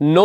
9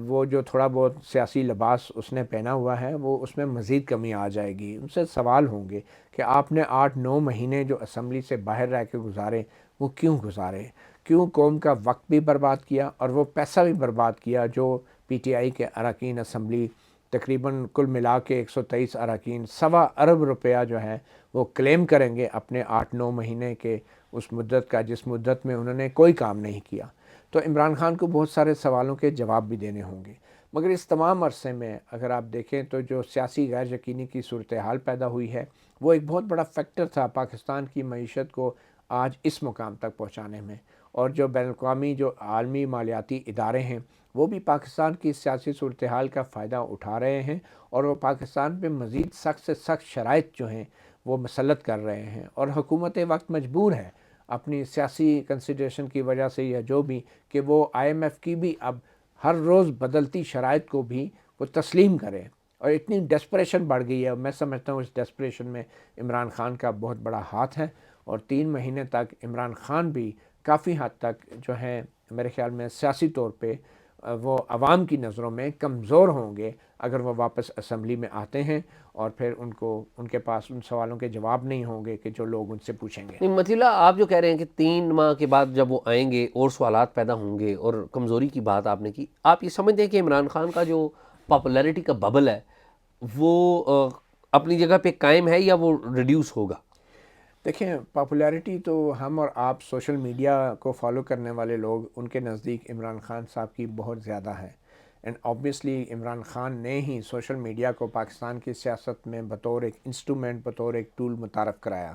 وہ جو تھوڑا بہت سیاسی لباس اس نے پہنا ہوا ہے وہ اس میں مزید کمی آ جائے گی۔ ان سے سوال ہوں گے کہ آپ نے 8-9 مہینے جو اسمبلی سے باہر رہ کے گزارے وہ کیوں گزارے، کیوں قوم کا وقت بھی برباد کیا اور وہ پیسہ بھی برباد کیا جو پی ٹی آئی کے اراکین اسمبلی تقریباً کل ملا کے 123 اراکین 1.25 ارب روپیہ جو ہے وہ کلیم کریں گے اپنے 8-9 مہینے کے اس مدت کا جس مدت میں انہوں نے کوئی کام نہیں کیا۔ تو عمران خان کو بہت سارے سوالوں کے جواب بھی دینے ہوں گے، مگر اس تمام عرصے میں اگر آپ دیکھیں تو جو سیاسی غیر یقینی کی صورتحال پیدا ہوئی ہے وہ ایک بہت بڑا فیکٹر تھا پاکستان کی معیشت کو آج اس مقام تک پہنچانے میں، اور جو بین الاقوامی جو عالمی مالیاتی ادارے ہیں وہ بھی پاکستان کی سیاسی صورتحال کا فائدہ اٹھا رہے ہیں اور وہ پاکستان پہ مزید سخت سے سخت شرائط جو ہیں وہ مسلط کر رہے ہیں، اور حکومت وقت مجبور ہے اپنی سیاسی کنسیڈریشن کی وجہ سے یا جو بھی کہ وہ آئی ایم ایف کی بھی اب ہر روز بدلتی شرائط کو بھی وہ تسلیم کرے، اور اتنی ڈیسپریشن بڑھ گئی ہے۔ میں سمجھتا ہوں اس ڈیسپریشن میں عمران خان کا بہت بڑا ہاتھ ہے، اور 3 مہینے تک عمران خان بھی کافی حد تک جو ہے میرے خیال میں سیاسی طور پہ وہ عوام کی نظروں میں کمزور ہوں گے اگر وہ واپس اسمبلی میں آتے ہیں، اور پھر ان کے پاس ان سوالوں کے جواب نہیں ہوں گے کہ جو لوگ ان سے پوچھیں گے۔ نہیں مطیع اللہ، آپ جو کہہ رہے ہیں کہ 3 ماہ کے بعد جب وہ آئیں گے اور سوالات پیدا ہوں گے اور کمزوری کی بات آپ نے کی، آپ یہ سمجھتے ہیں کہ عمران خان کا جو پاپولیرٹی کا ببل ہے وہ اپنی جگہ پہ قائم ہے یا وہ ریڈیوس ہوگا؟ دیکھیں، پاپولیرٹی تو ہم اور آپ سوشل میڈیا کو فالو کرنے والے لوگ ان کے نزدیک عمران خان صاحب کی بہت زیادہ ہے، اینڈ آبویسلی عمران خان نے ہی سوشل میڈیا کو پاکستان کی سیاست میں بطور ایک انسٹرومنٹ، بطور ایک ٹول متعارف کرایا،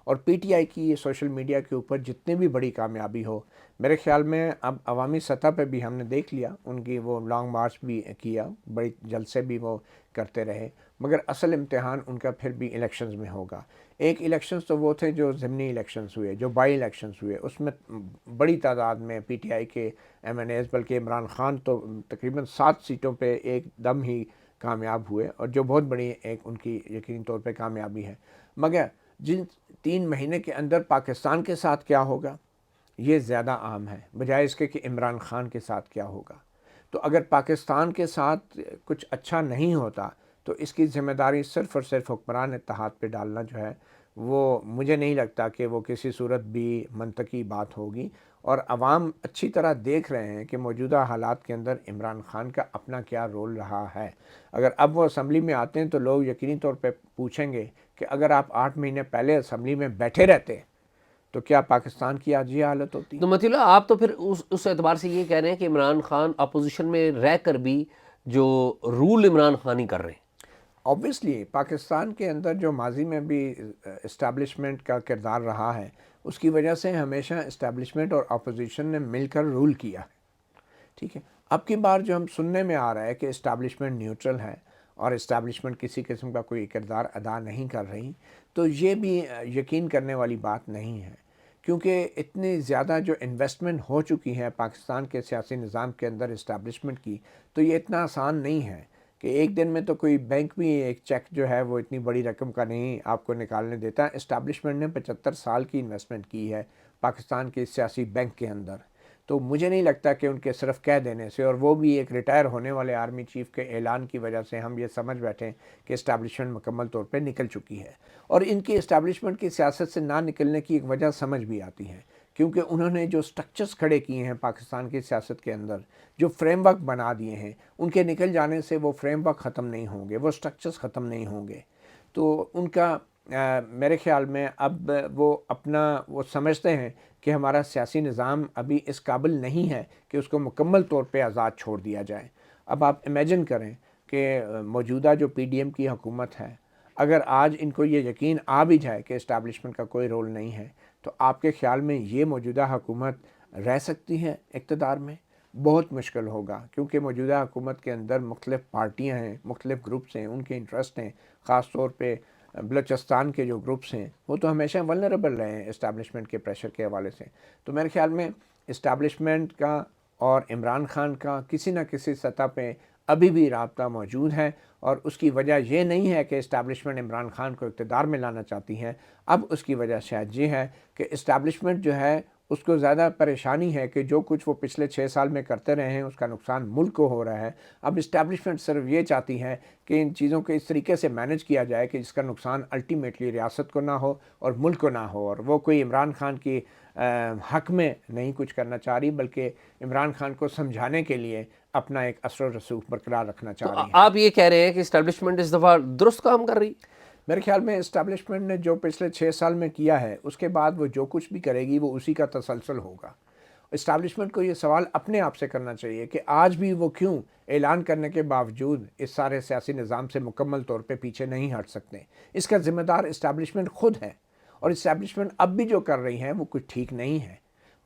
اور پی ٹی آئی کی یہ سوشل میڈیا کے اوپر جتنی بھی بڑی کامیابی ہو، میرے خیال میں اب عوامی سطح پہ بھی ہم نے دیکھ لیا ان کی وہ لانگ مارچ بھی کیا، بڑی جلسے بھی وہ کرتے رہے، مگر اصل امتحان ان کا پھر بھی الیکشنز میں ہوگا۔ ایک الیکشنز تو وہ تھے جو ضمنی الیکشنز ہوئے، جو بائی الیکشنز ہوئے، اس میں بڑی تعداد میں پی ٹی آئی کے ایم این ایز، بلکہ عمران خان تو تقریباً 7 سیٹوں پہ ایک دم ہی کامیاب ہوئے، اور جو بہت بڑی ایک ان کی یقینی طور پہ کامیابی ہے۔ مگر جن 3 مہینے کے اندر پاکستان کے ساتھ کیا ہوگا یہ زیادہ عام ہے بجائے اس کے کہ عمران خان کے ساتھ کیا ہوگا۔ تو اگر پاکستان کے ساتھ کچھ اچھا نہیں ہوتا تو اس کی ذمہ داری صرف اور صرف حکمران اتحاد پہ ڈالنا جو ہے وہ مجھے نہیں لگتا کہ وہ کسی صورت بھی منطقی بات ہوگی، اور عوام اچھی طرح دیکھ رہے ہیں کہ موجودہ حالات کے اندر عمران خان کا اپنا کیا رول رہا ہے۔ اگر اب وہ اسمبلی میں آتے ہیں تو لوگ یقینی طور پہ پوچھیں گے کہ اگر آپ 8 مہینے پہلے اسمبلی میں بیٹھے رہتے تو کیا پاکستان کی آج یہ حالت ہوتی؟ تو مطیع اللہ، آپ تو پھر اس اعتبار سے یہ کہہ رہے ہیں کہ عمران خان اپوزیشن میں رہ کر بھی جو رول عمران خان ہی کر رہے ہیں۔ آبویسلی پاکستان کے اندر جو ماضی میں بھی اسٹیبلشمنٹ کا کردار رہا ہے اس کی وجہ سے ہمیشہ اسٹیبلشمنٹ اور اپوزیشن نے مل کر رول کیا ہے، ٹھیک ہے۔ اب کی بار جو ہم سننے میں آ رہا ہے کہ اسٹیبلشمنٹ نیوٹرل ہے اور اسٹیبلشمنٹ کسی قسم کا کوئی کردار ادا نہیں کر رہی، تو یہ بھی یقین کرنے والی بات نہیں ہے، کیونکہ اتنی زیادہ جو انویسٹمنٹ ہو چکی ہے پاکستان کے سیاسی نظام کے اندر اسٹیبلشمنٹ کی، تو یہ اتنا آسان نہیں ہے کہ ایک دن میں تو کوئی بینک بھی ایک چیک جو ہے وہ اتنی بڑی رقم کا نہیں آپ کو نکالنے دیتا۔ اسٹیبلشمنٹ نے 75 سال کی انویسٹمنٹ کی ہے پاکستان کے سیاسی بینک کے اندر، تو مجھے نہیں لگتا کہ ان کے صرف کہہ دینے سے، اور وہ بھی ایک ریٹائر ہونے والے آرمی چیف کے اعلان کی وجہ سے ہم یہ سمجھ بیٹھیں کہ اسٹیبلشمنٹ مکمل طور پہ نکل چکی ہے۔ اور ان کی اسٹیبلشمنٹ کی سیاست سے نہ نکلنے کی ایک وجہ سمجھ بھی آتی ہے، کیونکہ انہوں نے جو سٹرکچرز کھڑے کیے ہیں پاکستان کی سیاست کے اندر، جو فریم ورک بنا دیے ہیں، ان کے نکل جانے سے وہ فریم ورک ختم نہیں ہوں گے، وہ سٹرکچرز ختم نہیں ہوں گے۔ تو ان کا میرے خیال میں اب وہ سمجھتے ہیں کہ ہمارا سیاسی نظام ابھی اس قابل نہیں ہے کہ اس کو مکمل طور پہ آزاد چھوڑ دیا جائے۔ اب آپ امیجن کریں کہ موجودہ جو پی ڈی ایم کی حکومت ہے، اگر آج ان کو یہ یقین آ بھی جائے کہ اسٹیبلشمنٹ کا کوئی رول نہیں ہے، تو آپ کے خیال میں یہ موجودہ حکومت رہ سکتی ہے اقتدار میں؟ بہت مشکل ہوگا، کیونکہ موجودہ حکومت کے اندر مختلف پارٹیاں ہیں، مختلف گروپس ہیں، ان کے انٹرسٹ ہیں، خاص طور پہ بلوچستان کے جو گروپس ہیں وہ تو ہمیشہ ولنریبل رہے ہیں اسٹیبلشمنٹ کے پریشر کے حوالے سے۔ تو میرے خیال میں اسٹیبلشمنٹ کا اور عمران خان کا کسی نہ کسی سطح پہ ابھی بھی رابطہ موجود ہے، اور اس کی وجہ یہ نہیں ہے کہ اسٹیبلشمنٹ عمران خان کو اقتدار میں لانا چاہتی ہے، اب اس کی وجہ شاید یہ ہے کہ اسٹیبلشمنٹ جو ہے اس کو زیادہ پریشانی ہے کہ جو کچھ وہ پچھلے 6 سال میں کرتے رہے ہیں اس کا نقصان ملک کو ہو رہا ہے. اب اسٹیبلشمنٹ صرف یہ چاہتی ہے کہ ان چیزوں کو اس طریقے سے مینج کیا جائے کہ جس کا نقصان الٹیمیٹلی ریاست کو نہ ہو اور ملک کو نہ ہو. اور وہ کوئی عمران خان کی حق میں نہیں کچھ کرنا چاہ رہی، بلکہ عمران خان کو سمجھانے کے لیے اپنا ایک اثر و رسوخ برقرار رکھنا چاہ رہی ہیں. آپ یہ کہہ رہے ہیں کہ اسٹیبلشمنٹ اس دفعہ درست کام کر رہی؟ میرے خیال میں اسٹیبلشمنٹ نے جو پچھلے 6 سال میں کیا ہے اس کے بعد وہ جو کچھ بھی کرے گی وہ اسی کا تسلسل ہوگا. اسٹیبلشمنٹ کو یہ سوال اپنے آپ سے کرنا چاہیے کہ آج بھی وہ کیوں اعلان کرنے کے باوجود اس سارے سیاسی نظام سے مکمل طور پہ پیچھے نہیں ہٹ سکتے. اس کا ذمہ دار اسٹیبلشمنٹ خود ہے، اور اسٹیبلشمنٹ اب بھی جو کر رہی ہے وہ کچھ ٹھیک نہیں ہے.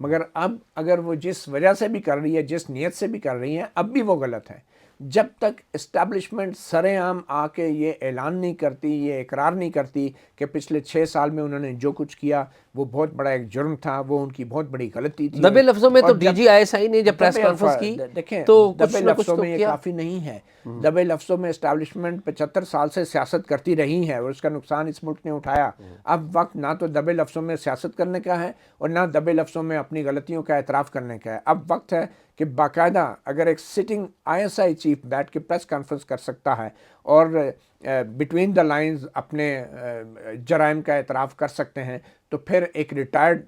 مگر اب اگر وہ جس وجہ سے بھی کر رہی ہے، جس نیت سے بھی کر رہی ہیں، اب بھی وہ غلط ہے. جب تک اسٹیبلشمنٹ سر عام آ کے یہ اعلان نہیں کرتی، یہ اقرار نہیں کرتی کہ پچھلے 6 سال میں انہوں نے جو کچھ کیا وہ بہت بڑا ایک جرم تھا، وہ ان کی بہت بڑی غلطی تھی. دبے لفظوں میں تو D G I S I نے جب پریس کانفرنس کی دیکھیں تو دبے لفظوں میں یہ کافی نہیں ہے. دبے لفظوں میں اسٹیبلشمنٹ 75 سال سے سیاست کرتی رہی ہے اور اس کا نقصان اس ملک نے اٹھایا. اب وقت نہ تو دبے لفظوں میں سیاست کرنے کا ہے اور نہ دبے لفظوں میں اپنی غلطیوں کا اعتراف کرنے کا ہے. اب وقت ہے کہ باقاعدہ اگر ایک sitting I S I chief بیٹھ کے پریس کانفرنس کر سکتا ہے اور بٹوین دا لائنز اپنے جرائم کا اعتراف کر سکتے ہیں، تو پھر ایک ریٹائرڈ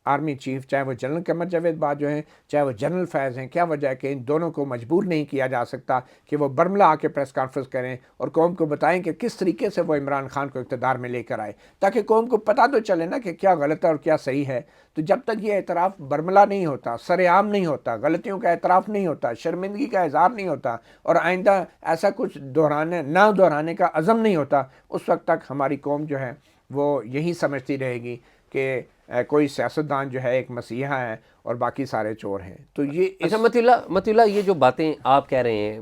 آرمی چیف، چاہے وہ جنرل قمر جاوید باجوہ ہیں چاہے وہ جنرل فیض ہیں، کیا وجہ ہے کہ ان دونوں کو مجبور نہیں کیا جا سکتا کہ وہ برملا آ کے پریس کانفرنس کریں اور قوم کو بتائیں کہ کس طریقے سے وہ عمران خان کو اقتدار میں لے کر آئے، تاکہ قوم کو پتہ تو چلے نا کہ کیا غلط ہے اور کیا صحیح ہے. تو جب تک یہ اعتراف برملا نہیں ہوتا، سر عام نہیں ہوتا، غلطیوں کا اعتراف نہیں ہوتا، شرمندگی کا اظہار نہیں ہوتا اور آئندہ ایسا کچھ نہ دہرانے کا عزم نہیں ہوتا، اس وقت تک ہماری قوم جو ہے وہ یہی سمجھتی رہے گی کہ کوئی سیاستدان جو ہے ایک مسیحا ہے اور باقی سارے چور ہیں. تو یہ اچھا متی اللہ، یہ جو باتیں آپ کہہ رہے ہیں،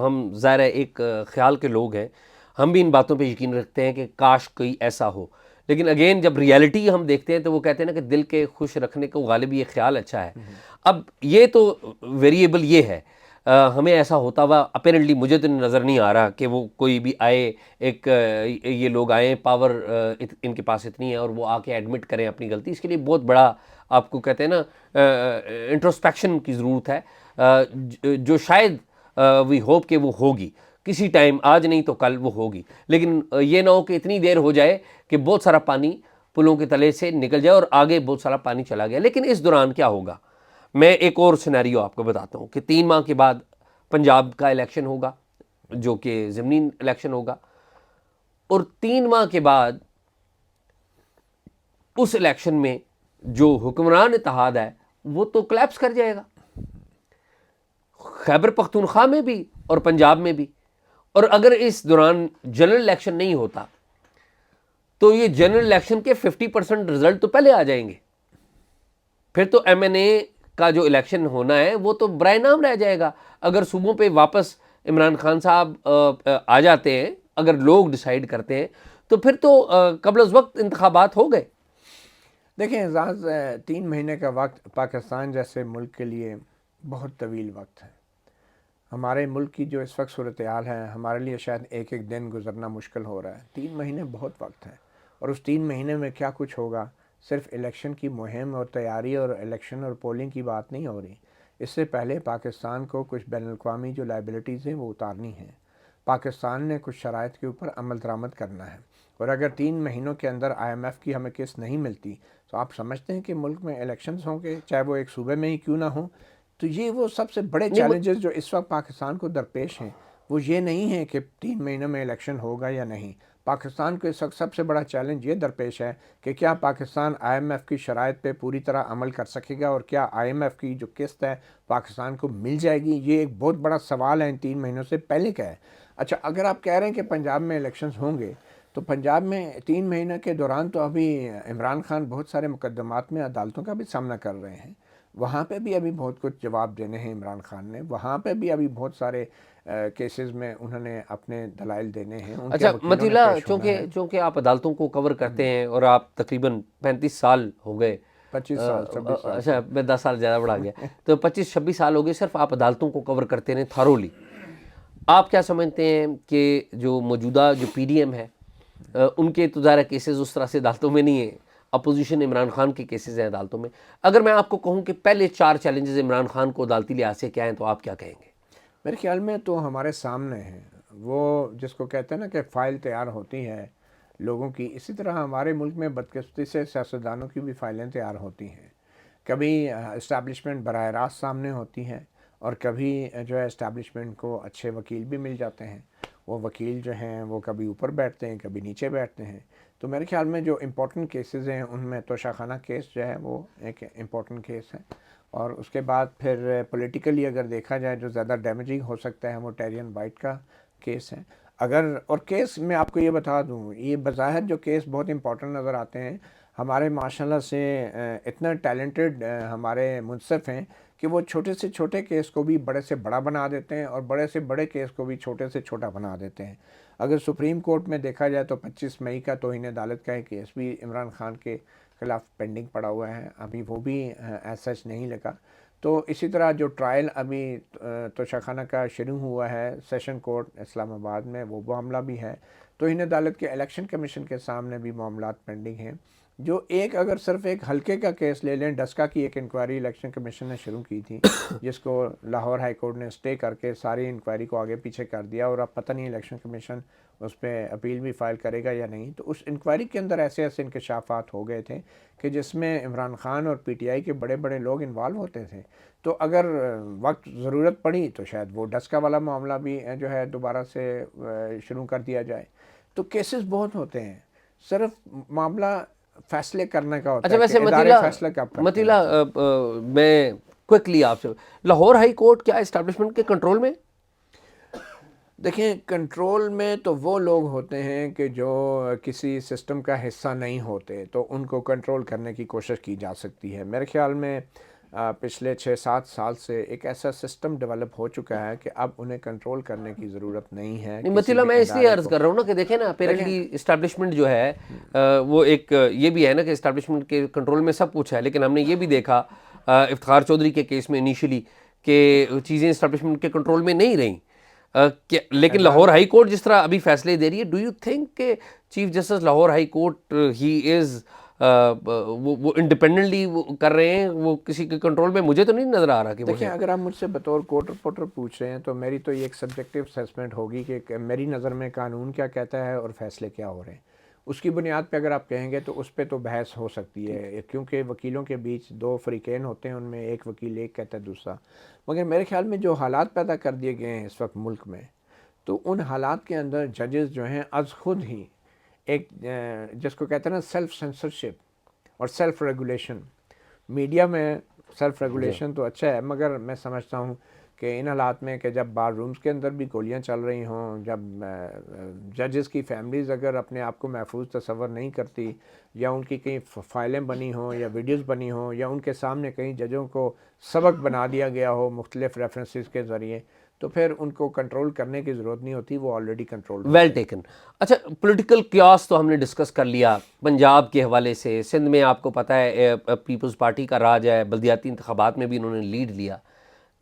ہم ظاہر ہے ایک خیال کے لوگ ہیں، ہم بھی ان باتوں پہ یقین رکھتے ہیں کہ کاش کوئی ایسا ہو، لیکن اگین جب ریالٹی ہم دیکھتے ہیں تو وہ کہتے ہیں نا کہ دل کے خوش رکھنے کو غالب یہ خیال اچھا ہے. اب یہ تو ویریبل یہ ہے، ہمیں ایسا ہوتا ہوا اپیرنٹلی مجھے تو نظر نہیں آ رہا کہ وہ کوئی بھی آئے، ایک یہ لوگ آئیں، پاور ان کے پاس اتنی ہے اور وہ آ کے ایڈمٹ کریں اپنی غلطی. اس کے لیے بہت بڑا آپ کو کہتے ہیں نا انٹروسپیکشن کی ضرورت ہے، جو شاید وی ہوپ کہ وہ ہوگی کسی ٹائم، آج نہیں تو کل وہ ہوگی. لیکن یہ نہ ہو کہ اتنی دیر ہو جائے کہ بہت سارا پانی پلوں کے تلے سے نکل جائے اور آگے بہت سارا پانی چلا گیا. لیکن اس دوران کیا ہوگا، میں ایک اور سینیریو آپ کو بتاتا ہوں کہ 3 ماہ کے بعد پنجاب کا الیکشن ہوگا جو کہ ضمنی الیکشن ہوگا، اور 3 ماہ کے بعد اس الیکشن میں جو حکمران اتحاد ہے وہ تو کلیپس کر جائے گا، خیبر پختونخوا میں بھی اور پنجاب میں بھی. اور اگر اس دوران جنرل الیکشن نہیں ہوتا تو یہ جنرل الیکشن کے 50% رزلٹ تو پہلے آ جائیں گے. پھر تو ایم این اے کا جو الیکشن ہونا ہے وہ تو برائے نام رہ جائے گا. اگر صوبوں پہ واپس عمران خان صاحب آ جاتے ہیں، اگر لوگ ڈیسائیڈ کرتے ہیں، تو پھر تو قبل از وقت انتخابات ہو گئے. دیکھیں اعزاز، 3 مہینے کا وقت پاکستان جیسے ملک کے لیے بہت طویل وقت ہے. ہمارے ملک کی جو اس وقت صورتحال ہے، ہمارے لیے شاید ایک ایک دن گزرنا مشکل ہو رہا ہے. 3 مہینے بہت وقت ہے، اور اس 3 مہینے میں کیا کچھ ہوگا، صرف الیکشن کی مہم اور تیاری اور الیکشن اور پولنگ کی بات نہیں ہو رہی. اس سے پہلے پاکستان کو کچھ بین الاقوامی جو لائبلٹیز ہیں وہ اتارنی ہیں. پاکستان نے کچھ شرائط کے اوپر عمل درآمد کرنا ہے، اور اگر 3 مہینوں کے اندر آئی ایم ایف کی ہمیں قسط نہیں ملتی تو آپ سمجھتے ہیں کہ ملک میں الیکشنز ہوں گے، چاہے وہ ایک صوبے میں ہی کیوں نہ ہوں. تو یہ وہ سب سے بڑے چیلنجز جو اس وقت پاکستان کو درپیش ہیں، وہ یہ نہیں ہیں کہ 3 مہینوں میں الیکشن ہوگا یا نہیں. پاکستان کو اس وقت سب سے بڑا چیلنج یہ درپیش ہے کہ کیا پاکستان آئی ایم ایف کی شرائط پہ پوری طرح عمل کر سکے گا، اور کیا آئی ایم ایف کی جو قسط ہے پاکستان کو مل جائے گی. یہ ایک بہت بڑا سوال ہے ان 3 مہینوں سے پہلے کا ہے. اچھا، اگر آپ کہہ رہے ہیں کہ پنجاب میں الیکشنز ہوں گے، تو پنجاب میں 3 مہینے کے دوران تو ابھی عمران خان بہت سارے مقدمات میں عدالتوں کا بھی سامنا کر رہے ہیں. وہاں پہ بھی ابھی بہت کچھ جواب دینے ہیں عمران خان نے. وہاں پہ بھی ابھی بہت سارے کیسز میں انہوں نے اپنے دلائل دینے ہیں. اچھا متی اللہ، چونکہ آپ عدالتوں کو کور کرتے ہیں اور آپ تقریباً 35 سال ہو گئے، 25 سال 26 سال، اچھا میں 10 سال زیادہ بڑھا گیا، تو 25-26 سال ہو گئے صرف آپ عدالتوں کو کور کرتے ہیں تھارولی. آپ کیا سمجھتے ہیں کہ جو موجودہ جو پی ڈی ایم ہے، ان کے تو ظاہر کیسز اس طرح سے عدالتوں میں نہیں ہیں، اپوزیشن عمران خان کے کیسز ہیں عدالتوں میں. اگر میں آپ کو کہوں کہ پہلے 4 چیلنجز عمران خان کو عدالتی لحاظ سے کیا ہیں تو آپ کیا کہیں گے؟ میرے خیال میں تو ہمارے سامنے ہیں، وہ جس کو کہتے ہیں نا کہ فائل تیار ہوتی ہے لوگوں کی، اسی طرح ہمارے ملک میں بدقسمتی سے سیاستدانوں کی بھی فائلیں تیار ہوتی ہیں. کبھی اسٹیبلشمنٹ براہ راست سامنے ہوتی ہے، اور کبھی جو ہے اسٹیبلشمنٹ کو اچھے وکیل بھی مل جاتے ہیں. وہ وکیل جو ہیں وہ کبھی اوپر بیٹھتے ہیں، کبھی نیچے بیٹھتے ہیں. تو میرے خیال میں جو امپورٹنٹ کیسز ہیں ان میں توشہ خانہ کیس جو ہے وہ ایک امپورٹنٹ کیس ہے. اور اس کے بعد پھر پولیٹیکلی اگر دیکھا جائے جو زیادہ ڈیمیجنگ ہو سکتا ہے وہ ٹیرین وائٹ کا کیس ہے. اور کیس میں آپ کو یہ بتا دوں، یہ بظاہر جو کیس بہت امپورٹنٹ نظر آتے ہیں، ہمارے ماشاءاللہ سے اتنا ٹیلنٹڈ ہمارے منصف ہیں کہ وہ چھوٹے سے چھوٹے کیس کو بھی بڑے سے بڑا بنا دیتے ہیں، اور بڑے سے بڑے کیس کو بھی چھوٹے سے چھوٹا بنا دیتے ہیں. اگر سپریم کورٹ میں دیکھا جائے تو 25 مئی کا توہین عدالت کا ایک کیس بھی عمران خان کے خلاف پینڈنگ پڑا ہوا ہے، ابھی وہ بھی ایز سچ نہیں لگا. تو اسی طرح جو ٹرائل ابھی توشہ خانہ کا شروع ہوا ہے سیشن کورٹ اسلام آباد میں، وہ معاملہ بھی ہے. توہین عدالت کے الیکشن کمیشن کے سامنے بھی معاملات پینڈنگ ہیں. جو اگر صرف ایک ہلکے کا کیس لے لیں، ڈسکا کی ایک انکوائری الیکشن کمیشن نے شروع کی تھی جس کو لاہور ہائی کورٹ نے اسٹے کر کے ساری انکوائری کو آگے پیچھے کر دیا، اور اب پتہ نہیں الیکشن کمیشن اس پہ اپیل بھی فائل کرے گا یا نہیں. تو اس انکوائری کے اندر ایسے انکشافات ہو گئے تھے کہ جس میں عمران خان اور پی ٹی آئی کے بڑے بڑے لوگ انوالو ہوتے تھے. تو اگر وقت ضرورت پڑی تو شاید وہ ڈسکا والا معاملہ بھی جو ہے دوبارہ سے شروع کر دیا جائے. تو کیسز بہت ہوتے ہیں، صرف معاملہ فیصلے کرنے کا ہوتا اچھا ہے ویسے کہ ادارے فیصلہ کب کرتے ہیں. میں کوئکلی آپ سے، لاہور ہائی کورٹ کیا اسٹیبلشمنٹ کے کنٹرول میں؟ دیکھیں، کنٹرول میں تو وہ لوگ ہوتے ہیں کہ جو کسی سسٹم کا حصہ نہیں ہوتے، تو ان کو کنٹرول کرنے کی کوشش کی جا سکتی ہے. میرے خیال میں پچھلے 6-7 سال سے ایک ایسا سسٹم ڈیولپ ہو چکا ہے کہ اب انہیں کنٹرول کرنے کی ضرورت نہیں ہے نہیں کسی مطلب بھی میں اس لیے ادارے عرض کو. کر رہا ہوں نا کہ دیکھیں نا اپیرنٹلی اسٹیبلشمنٹ جو ہے وہ ایک یہ بھی ہے نا کہ اسٹیبلشمنٹ کے کنٹرول میں سب کچھ ہے، لیکن ہم نے یہ بھی دیکھا افتخار چودھری کے کیس میں انیشلی کہ چیزیں اسٹیبلشمنٹ کے کنٹرول میں نہیں رہیں. لیکن لاہور ہائی کورٹ جس طرح ابھی فیصلے دے رہی ہے، ڈو یو تھنک کہ chief justice Lahore high court he is وہ انڈیپینڈنٹلی وہ کر رہے ہیں، وہ کسی کے کنٹرول میں؟ مجھے تو نہیں نظر آ رہا کہ وہ دیکھیں، ہے. اگر آپ مجھ سے بطور کورٹ رپورٹر پوچھ رہے ہیں تو میری تو یہ ایک سبجیکٹیو اسیسمنٹ ہوگی کہ میری نظر میں قانون کیا کہتا ہے اور فیصلے کیا ہو رہے ہیں. اس کی بنیاد پہ اگر آپ کہیں گے تو اس پہ تو بحث ہو سکتی ہے، کیونکہ وکیلوں کے بیچ 2 فریقین ہوتے ہیں، ان میں ایک وکیل ایک کہتا ہے دوسرا. مگر میرے خیال میں جو حالات پیدا کر دیے گئے ہیں اس وقت ملک میں، تو ان حالات کے اندر ججز جو ہیں از خود ہی ایک جس کو کہتے ہیں نا سیلف سینسرشپ اور سیلف ریگولیشن. میڈیا میں سیلف ریگولیشن تو اچھا ہے، مگر میں سمجھتا ہوں کہ ان حالات میں کہ جب بار رومز کے اندر بھی گولیاں چل رہی ہوں، جب ججز کی فیملیز اگر اپنے آپ کو محفوظ تصور نہیں کرتی، یا ان کی کہیں فائلیں بنی ہوں یا ویڈیوز بنی ہوں، یا ان کے سامنے کہیں ججوں کو سبق بنا دیا گیا ہو مختلف ریفرنسز کے ذریعے، تو پھر ان کو کنٹرول کرنے کی ضرورت نہیں ہوتی، وہ آلریڈی کنٹرول ویل ٹیکن. اچھا پولیٹیکل کیاس تو ہم نے ڈسکس کر لیا پنجاب کے حوالے سے. سندھ میں آپ کو پتہ ہے پیپلز پارٹی کا راج ہے، بلدیاتی انتخابات میں بھی انہوں نے لیڈ لیا.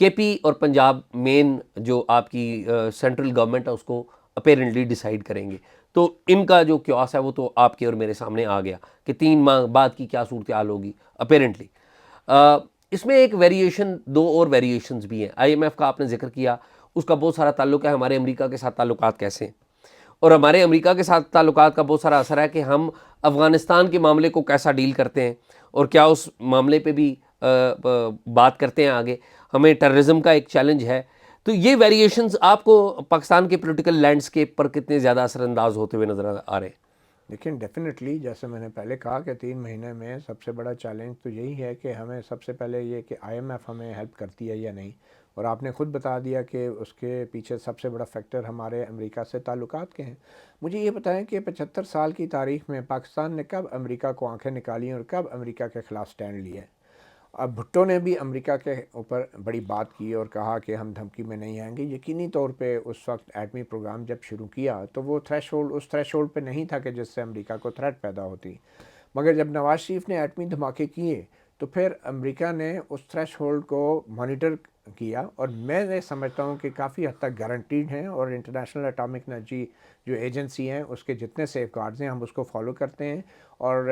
کے پی اور پنجاب مین جو آپ کی سینٹرل گورنمنٹ ہے اس کو اپیرنٹلی ڈیسائیڈ کریں گے. تو ان کا جو کیاس ہے وہ تو آپ کے اور میرے سامنے آ گیا کہ 3 ماہ بعد کی کیا صورتحال ہوگی اپیرنٹلی. اس میں ایک ویریشن، 2 اور ویریشنز بھی ہیں. آئی ایم ایف کا آپ نے ذکر کیا، اس کا بہت سارا تعلق ہے ہمارے امریکہ کے ساتھ تعلقات کیسے ہیں، اور ہمارے امریکہ کے ساتھ تعلقات کا بہت سارا اثر ہے کہ ہم افغانستان کے معاملے کو کیسا ڈیل کرتے ہیں، اور کیا اس معاملے پہ بھی بات کرتے ہیں آگے. ہمیں ٹیررزم کا ایک چیلنج ہے. تو یہ ویریشنز آپ کو پاکستان کے پولیٹیکل لینڈسکیپ پر کتنے زیادہ اثر انداز ہوتے ہوئے نظر آ رہے ہیں؟ لیکن ڈیفینیٹلی جیسے میں نے پہلے کہا کہ 3 مہینے میں سب سے بڑا چیلنج تو یہی ہے کہ ہمیں سب سے پہلے یہ کہ آئی ایم ایف ہمیں ہیلپ کرتی ہے یا نہیں. اور آپ نے خود بتا دیا کہ اس کے پیچھے سب سے بڑا فیکٹر ہمارے امریکہ سے تعلقات کے ہیں. مجھے یہ بتائیں کہ 75 سال کی تاریخ میں پاکستان نے کب امریکہ کو آنکھیں نکالی اور کب امریکہ کے خلاف سٹینڈ لیا؟ اب بھٹو نے بھی امریکہ کے اوپر بڑی بات کی اور کہا کہ ہم دھمکی میں نہیں آئیں گے. یقینی طور پہ اس وقت ایٹمی پروگرام جب شروع کیا تو وہ اس تھریش ہولڈ پہ نہیں تھا کہ جس سے امریکہ کو تھریٹ پیدا ہوتی. مگر جب نواز شریف نے ایٹمی دھماکے کیے تو پھر امریکہ نے اس تھریش ہولڈ کو مانیٹر کیا، اور میں سمجھتا ہوں کہ کافی حد تک گارنٹیڈ ہیں، اور انٹرنیشنل اٹامک انرجی جو ایجنسی ہیں اس کے جتنے سیف گارڈز ہیں ہم اس کو فالو کرتے ہیں، اور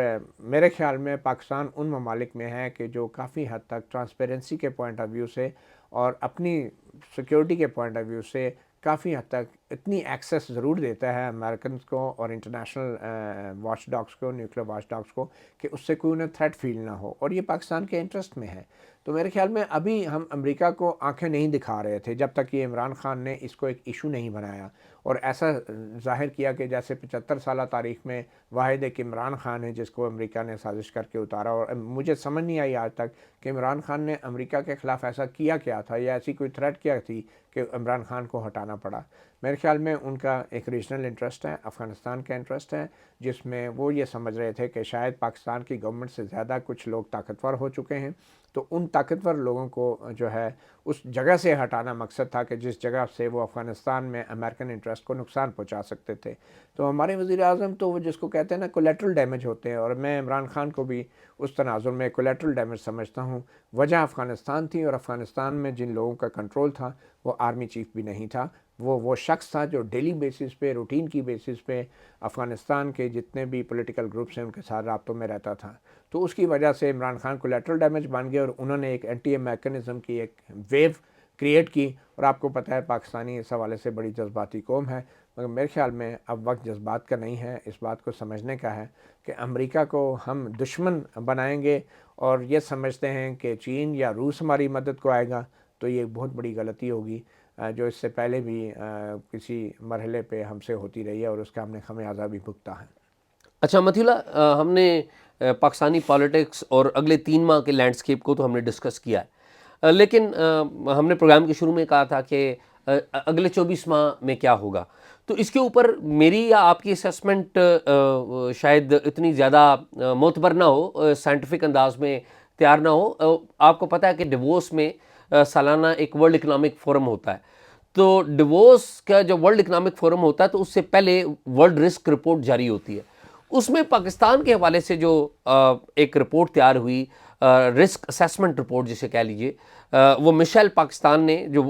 میرے خیال میں پاکستان ان ممالک میں ہے کہ جو کافی حد تک ٹرانسپیرنسی کے پوائنٹ آف ویو سے اور اپنی سیکیورٹی کے پوائنٹ آف ویو سے کافی حد تک اتنی ایکسیس ضرور دیتا ہے امریکنز کو اور انٹرنیشنل واچ ڈاگس کو، نیوکلیر واچ ڈاگس کو، کہ اس سے کوئی انہیں تھریٹ فیل نہ ہو، اور یہ پاکستان کے انٹرسٹ میں ہے۔ تو میرے خیال میں ابھی ہم امریکہ کو آنکھیں نہیں دکھا رہے تھے جب تک یہ عمران خان نے اس کو ایک ایشو نہیں بنایا اور ایسا ظاہر کیا کہ جیسے 75 سالہ تاریخ میں واحد ایک عمران خان ہے جس کو امریکہ نے سازش کر کے اتارا، اور مجھے سمجھ نہیں آئی آج تک کہ عمران خان نے امریکہ کے خلاف ایسا کیا تھا یا ایسی کوئی تھریٹ کیا تھی کہ عمران خان کو ہٹانا پڑا۔ میرے خیال میں ان کا ایک ریجنل انٹرسٹ ہے، افغانستان کا انٹرسٹ ہے، جس میں وہ یہ سمجھ رہے تھے کہ شاید پاکستان کی گورنمنٹ سے زیادہ کچھ لوگ طاقتور ہو چکے ہیں، تو ان طاقتور لوگوں کو جو ہے اس جگہ سے ہٹانا مقصد تھا کہ جس جگہ سے وہ افغانستان میں امریکن انٹرسٹ کو نقصان پہنچا سکتے تھے۔ تو ہمارے وزیر اعظم تو وہ جس کو کہتے ہیں نا کولیٹرل ڈیمیج ہوتے ہیں، اور میں عمران خان کو بھی اس تناظر میں کولیٹرل ڈیمیج سمجھتا ہوں۔ وجہ افغانستان تھی، اور افغانستان میں جن لوگوں کا کنٹرول تھا وہ آرمی چیف بھی نہیں تھا، وہ شخص تھا جو ڈیلی بیسس پہ، روٹین کی بیسس پہ افغانستان کے جتنے بھی پولیٹیکل گروپس ہیں ان کے ساتھ رابطوں میں رہتا تھا۔ تو اس کی وجہ سے عمران خان کو لیٹرل ڈیمیج بن گیا، اور انہوں نے ایک اینٹی میکانزم کی ایک ویو کریٹ کی، اور آپ کو پتہ ہے پاکستانی اس حوالے سے بڑی جذباتی قوم ہے، مگر میرے خیال میں اب وقت جذبات کا نہیں ہے، اس بات کو سمجھنے کا ہے کہ امریکہ کو ہم دشمن بنائیں گے اور یہ سمجھتے ہیں کہ چین یا روس ہماری مدد کو آئے گا، تو یہ بہت بڑی غلطی ہوگی جو اس سے پہلے بھی کسی مرحلے پہ ہم سے ہوتی رہی ہے، اور اس کا ہم نے خمیازہ بھی بھگتا ہے۔ اچھا متھی اللہ، ہم نے پاکستانی پالیٹکس اور اگلے 3 ماہ کے لینڈسکیپ کو تو ہم نے ڈسکس کیا ہے، لیکن ہم نے پروگرام کے شروع میں کہا تھا کہ اگلے 24 ماہ میں کیا ہوگا، تو اس کے اوپر میری یا آپ کی اسیسمنٹ شاید اتنی زیادہ معتبر نہ ہو، سائنٹیفک انداز میں تیار نہ ہو۔ آپ کو پتہ ہے کہ ڈیووس میں سالانہ ایک ورلڈ اکنامک فورم ہوتا ہے، تو ڈیووس کا جو ورلڈ اکنامک فورم ہوتا ہے تو اس سے پہلے ورلڈ رسک رپورٹ جاری ہوتی ہے، اس میں پاکستان کے حوالے سے جو ایک رپورٹ تیار ہوئی، رسک اسیسمنٹ رپورٹ جسے کہہ لیجئے، وہ مشیل پاکستان نے جو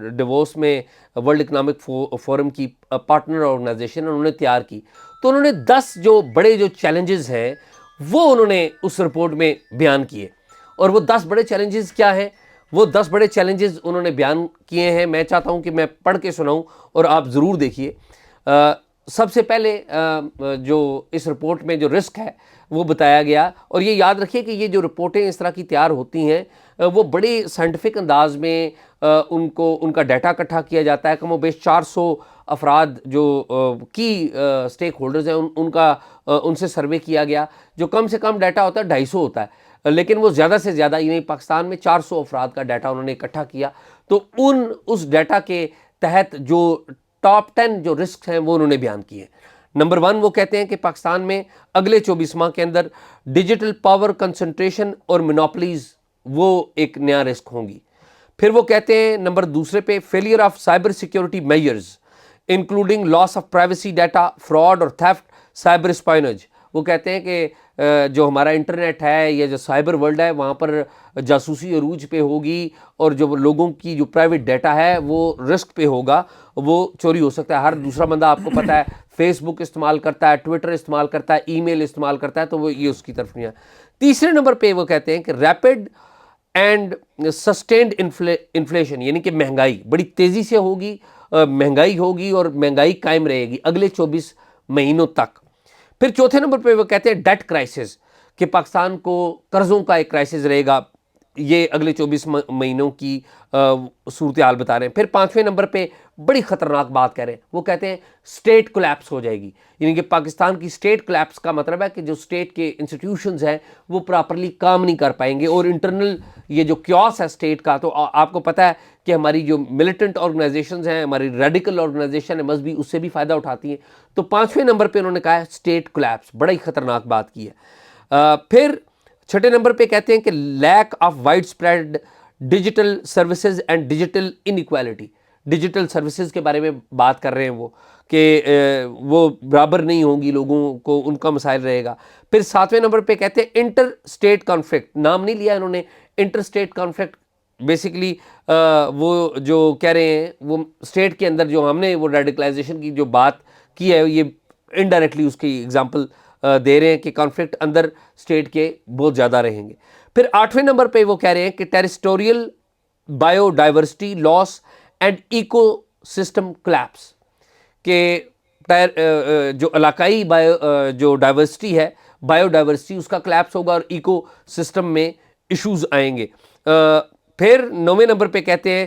ڈیووس میں ورلڈ اکنامک فورم کی پارٹنر آرگنائزیشن انہوں نے تیار کی، تو انہوں نے 10 جو بڑے جو چیلنجز ہیں وہ انہوں نے اس رپورٹ میں بیان کیے، اور وہ 10 بڑے چیلنجز کیا ہیں؟ وہ 10 بڑے چیلنجز انہوں نے بیان کیے ہیں، میں چاہتا ہوں کہ میں پڑھ کے سناؤں اور آپ ضرور دیکھیے۔ سب سے پہلے جو اس رپورٹ میں جو رسک ہے وہ بتایا گیا، اور یہ یاد رکھیے کہ یہ جو رپورٹیں اس طرح کی تیار ہوتی ہیں وہ بڑی سائنٹیفک انداز میں ان کا ڈیٹا اکٹھا کیا جاتا ہے، کم و بیش 400 افراد جو کی سٹیک ہولڈرز ہیں ان سے سروے کیا گیا، جو کم سے کم ڈیٹا ہوتا ہے 250 ہوتا ہے، لیکن وہ زیادہ سے زیادہ، یعنی پاکستان میں 400 افراد کا ڈیٹا انہوں نے اکٹھا کیا، تو اس ڈیٹا کے تحت جو ٹاپ 10 جو رسک ہیں وہ انہوں نے بیان کیے۔ نمبر 1 وہ کہتے ہیں کہ پاکستان میں اگلے 24 ماہ کے اندر ڈیجیٹل پاور کنسنٹریشن اور مونوپلیز وہ ایک نیا رسک ہوں گی۔ پھر وہ کہتے ہیں نمبر 2 پہ failure of cyber security measures including loss of privacy data, fraud اور تھیفٹ، سائبر اسپائنج۔ وہ کہتے ہیں کہ جو ہمارا انٹرنیٹ ہے یا جو سائبر ورلڈ ہے وہاں پر جاسوسی عروج پہ ہوگی، اور جو لوگوں کی جو پرائیویٹ ڈیٹا ہے وہ رسک پہ ہوگا، وہ چوری ہو سکتا ہے۔ ہر دوسرا بندہ آپ کو پتہ ہے فیس بک استعمال کرتا ہے، ٹویٹر استعمال کرتا ہے، ای میل استعمال کرتا ہے، تو وہ یہ اس کی طرف نہیں ہے۔ 3 نمبر پہ وہ کہتے ہیں کہ ریپڈ اینڈ سسٹینڈ انفلیشن، یعنی کہ مہنگائی بڑی تیزی سے ہوگی، مہنگائی ہوگی اور مہنگائی قائم رہے گی اگلے 24 مہینوں تک۔ پھر 4 نمبر پہ وہ کہتے ہیں ڈیٹ کرائسس، کہ پاکستان کو قرضوں کا ایک کرائسس رہے گا، یہ اگلے 24 مہینوں کی صورتحال بتا رہے ہیں۔ پھر 5ویں نمبر پہ بڑی خطرناک بات کہہ رہے ہیں، وہ کہتے ہیں سٹیٹ کولیپس ہو جائے گی، یعنی کہ پاکستان کی سٹیٹ کولیپس کا مطلب ہے کہ جو سٹیٹ کے انسٹیٹیوشنز ہیں وہ پراپرلی کام نہیں کر پائیں گے، اور انٹرنل یہ جو کیوس ہے سٹیٹ کا، تو آپ کو پتہ ہے کہ ہماری جو ملیٹنٹ آرگنائزیشنز ہیں، ہماری ریڈیکل آرگنائزیشن ہے مذہبی، اس سے بھی فائدہ اٹھاتی ہیں۔ تو 5ویں نمبر پہ انہوں نے کہا ہے سٹیٹ کولیپس، بڑا ہی خطرناک بات کی ہے۔ پھر 6 نمبر پہ کہتے ہیں کہ lack of widespread digital services and digital inequality, digital services کے بارے میں بات کر رہے ہیں وہ کہ وہ برابر نہیں ہوں گی لوگوں کو، ان کا مسائل رہے گا. پھر 7ویں نمبر پہ کہتے ہیں انٹر اسٹیٹ کانفلکٹ. نام نہیں لیا انہوں نے. انٹر اسٹیٹ کانفلکٹ بیسیکلی وہ جو کہہ رہے ہیں وہ اسٹیٹ کے اندر جو ہم نے وہ ریڈیکلائزیشن کی جو بات کی ہے یہ انڈائریکٹلی اس کی اگزامپل دے رہے ہیں کہ کانفلکٹ اندر اسٹیٹ کے بہت زیادہ رہیں گے. پھر 8ویں نمبر پہ وہ کہہ رہے ہیں کہ terrestrial biodiversity loss and ecosystem collapse, کہ جو علاقائی جو ڈائیورسٹی ہے، بایو ڈائیورسٹی، اس کا کلیپس ہوگا اور ایکو سسٹم میں ایشوز آئیں گے. پھر 9ویں نمبر پہ کہتے ہیں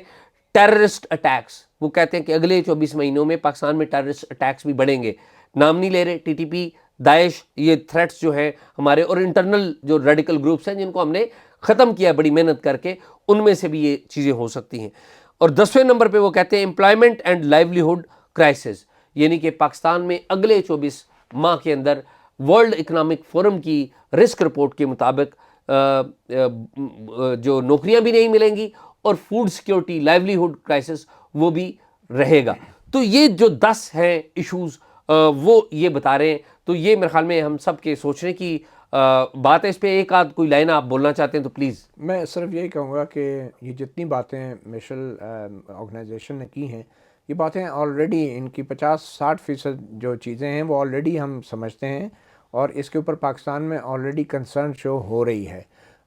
ٹیررسٹ اٹیکس. وہ کہتے ہیں کہ اگلے 24 مہینوں میں پاکستان میں ٹیررسٹ اٹیکس بھی بڑھیں گے. نام نہیں لے رہے. ٹی ٹی پی، داعش، یہ تھریٹس جو ہیں ہمارے، اور انٹرنل جو ریڈیکل گروپس ہیں جن کو ہم نے ختم کیا بڑی محنت کر کے، ان میں سے بھی یہ چیزیں ہو سکتی ہیں. اور 10ویں نمبر پہ وہ کہتے ہیں امپلائمنٹ اینڈ لائیولیہڈ کرائسس، یعنی کہ پاکستان میں اگلے 24 ماہ کے اندر ورلڈ اکنامک فورم کی رسک رپورٹ کے مطابق جو نوکریاں بھی نہیں ملیں گی اور فوڈ سیکیورٹی، لائیولیہڈ کرائسس وہ بھی رہے گا. تو یہ جو 10 ہیں ایشوز وہ یہ بتا رہے ہیں. تو یہ میرے خیال میں ہم سب کے سوچنے کی بات ہے. اس پہ ایک آدھ کوئی لائن آپ بولنا چاہتے ہیں تو پلیز. میں صرف یہی کہوں گا کہ یہ جتنی باتیں میشل آرگنائزیشن نے کی ہیں، یہ باتیں آلریڈی ان کی 50-60% جو چیزیں ہیں وہ آلریڈی ہم سمجھتے ہیں، اور اس کے اوپر پاکستان میں آلریڈی کنسرن شو ہو رہی ہے.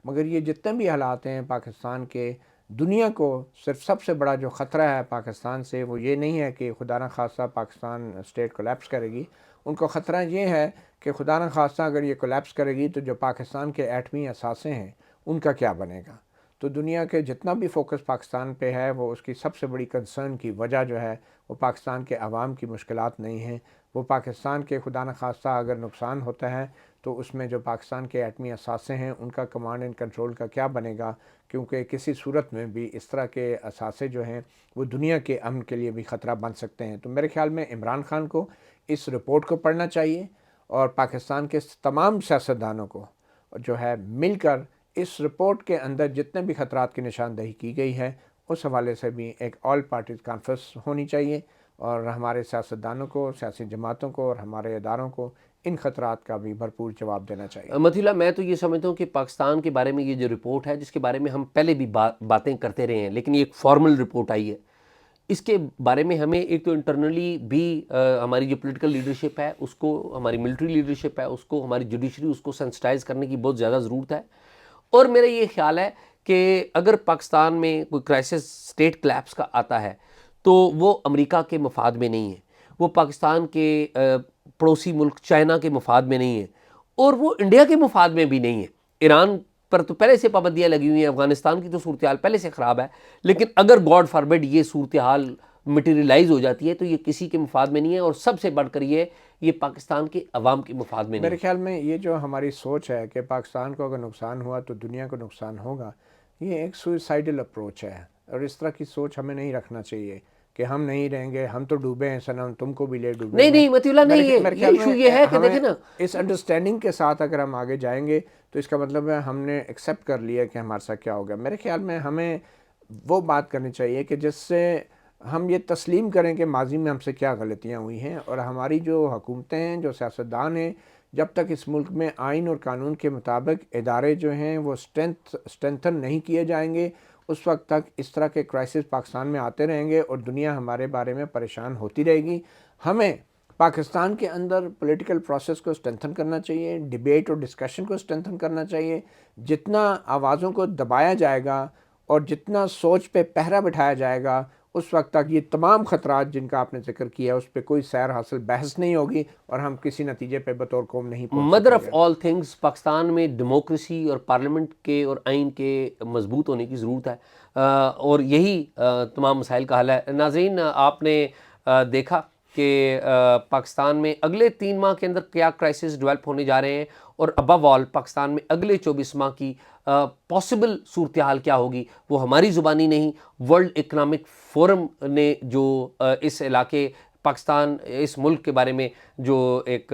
مگر یہ جتنے بھی حالات ہیں پاکستان کے، دنیا کو صرف سب سے بڑا جو خطرہ ہے پاکستان سے وہ یہ نہیں ہے کہ خدا نخواستہ پاکستان اسٹیٹ کولیپس کرے گی. ان کو خطرہ یہ ہے کہ خدا نخواستہ اگر یہ کولیپس کرے گی تو جو پاکستان کے ایٹمی اثاثے ہیں ان کا کیا بنے گا. تو دنیا کے جتنا بھی فوکس پاکستان پہ ہے، وہ اس کی سب سے بڑی کنسرن کی وجہ جو ہے وہ پاکستان کے عوام کی مشکلات نہیں ہیں. وہ پاکستان کے خدا نخواستہ اگر نقصان ہوتا ہے تو اس میں جو پاکستان کے ایٹمی اثاثے ہیں ان کا کمانڈ اینڈ کنٹرول کا کیا بنے گا، کیونکہ کسی صورت میں بھی اس طرح کے اثاثے جو ہیں وہ دنیا کے امن کے لیے بھی خطرہ بن سکتے ہیں. تو میرے خیال میں عمران خان کو اس رپورٹ کو پڑھنا چاہیے، اور پاکستان کے تمام سیاستدانوں کو جو ہے مل کر اس رپورٹ کے اندر جتنے بھی خطرات کی نشاندہی کی گئی ہے اس حوالے سے بھی ایک آل پارٹیز کانفرنس ہونی چاہیے، اور ہمارے سیاستدانوں کو، سیاسی جماعتوں کو اور ہمارے اداروں کو ان خطرات کا بھی بھرپور جواب دینا چاہیے. مطیع اللہ، میں تو یہ سمجھتا ہوں کہ پاکستان کے بارے میں یہ جو رپورٹ ہے، جس کے بارے میں ہم پہلے بھی باتیں کرتے رہے ہیں، لیکن یہ ایک فارمل رپورٹ آئی ہے، اس کے بارے میں ہمیں ایک تو انٹرنلی بھی ہماری جو پولیٹیکل لیڈرشپ ہے اس کو، ہماری ملٹری لیڈرشپ ہے اس کو، ہماری جوڈیشری اس کو سینسٹائز کرنے کی بہت زیادہ ضرورت ہے. اور میرا یہ خیال ہے کہ اگر پاکستان میں کوئی کرائسس اسٹیٹ کلیپس کا آتا ہے تو وہ امریکہ کے مفاد میں نہیں ہے، وہ پاکستان کے پڑوسی ملک چائنا کے مفاد میں نہیں ہے، اور وہ انڈیا کے مفاد میں بھی نہیں ہے. ایران پر تو پہلے سے پابندیاں لگی ہوئی ہیں، افغانستان کی تو صورتحال پہلے سے خراب ہے، لیکن اگر گاڈ فاربڈ یہ صورتحال مٹیریلائز ہو جاتی ہے تو یہ کسی کے مفاد میں نہیں ہے، اور سب سے بڑھ کر یہ پاکستان کے عوام کے مفاد میں نہیں میرے ہے. خیال میں یہ جو ہماری سوچ ہے کہ پاکستان کو اگر نقصان ہوا تو دنیا کو نقصان ہوگا، یہ ایک سوئسائڈل اپروچ ہے، اور اس طرح کی سوچ ہمیں نہیں رکھنا چاہیے کہ ہم نہیں رہیں گے، ہم تو ڈوبے ہیں صنم، تم کو بھی لے ڈوبے. نہیں مطیع اللہ، نہیں، میرے یہ خیال ایشو میں یہ ہے کہ ہمیں دیکھیں نا، اس انڈرسٹینڈنگ کے ساتھ اگر ہم آگے جائیں گے تو اس کا مطلب ہے ہم نے ایکسیپٹ کر لیا کہ ہمارے ساتھ کیا ہوگا. میرے خیال میں ہمیں وہ بات کرنی چاہیے کہ جس سے ہم یہ تسلیم کریں کہ ماضی میں ہم سے کیا غلطیاں ہوئی ہیں، اور ہماری جو حکومتیں ہیں، جو سیاستدان ہیں، جب تک اس ملک میں آئین اور قانون کے مطابق ادارے جو ہیں وہ اسٹرینتھن نہیں کیے جائیں گے، اس وقت تک اس طرح کے کرائسس پاکستان میں آتے رہیں گے اور دنیا ہمارے بارے میں پریشان ہوتی رہے گی. ہمیں پاکستان کے اندر پولیٹیکل پروسیس کو اسٹرینتھن کرنا چاہیے، ڈیبیٹ اور ڈسکشن کو اسٹرینتھن کرنا چاہیے. جتنا آوازوں کو دبایا جائے گا اور جتنا سوچ پہ پہرا بٹھایا جائے گا، اس وقت تک یہ تمام خطرات جن کا آپ نے ذکر کیا اس پہ کوئی سیر حاصل بحث نہیں ہوگی، اور ہم کسی نتیجے پہ بطور قوم نہیں پہنچ مدر سکیں آف گے. آل تھنگز، پاکستان میں ڈیموکریسی اور پارلیمنٹ کے اور آئین کے مضبوط ہونے کی ضرورت ہے، اور یہی تمام مسائل کا حل ہے. ناظرین، آپ نے دیکھا کہ پاکستان میں اگلے 3 ماہ کے اندر کیا کرائسس ڈیولپ ہونے جا رہے ہیں، اور ابو آل پاکستان میں اگلے 24 ماہ کی پاسبل صورتحال کیا ہوگی، وہ ہماری زبانی نہیں، ورلڈ اکنامک فورم نے جو اس علاقے پاکستان، اس ملک کے بارے میں جو ایک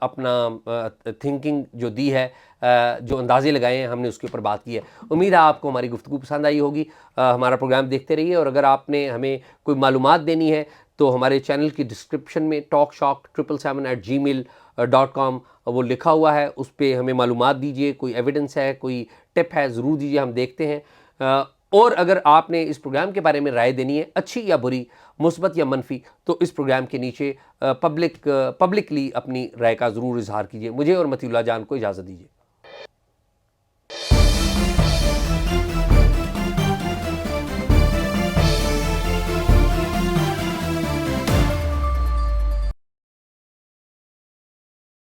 اپنا تھنکنگ جو دی ہے، جو اندازے لگائے ہیں، ہم نے اس کے اوپر بات کی ہے۔ امید ہے آپ کو ہماری گفتگو پسند آئی ہوگی۔ ہمارا پروگرام دیکھتے رہیے، اور اگر آپ نے ہمیں کوئی معلومات دینی ہے تو ہمارے چینل کی ڈسکرپشن میں talkshock777@gmail.com وہ لکھا ہوا ہے، اس پہ ہمیں معلومات دیجیے، کوئی ایویڈنس ہے، کوئی ٹپ ہے، ضرور دیجیے، ہم دیکھتے ہیں۔ اور اگر آپ نے اس پروگرام کے بارے میں رائے دینی ہے، اچھی یا بری، مثبت یا منفی، تو اس پروگرام کے نیچے پبلکلی اپنی رائے کا ضرور اظہار کیجیے۔ مجھے اور متی اللہ جان کو اجازت دیجیے۔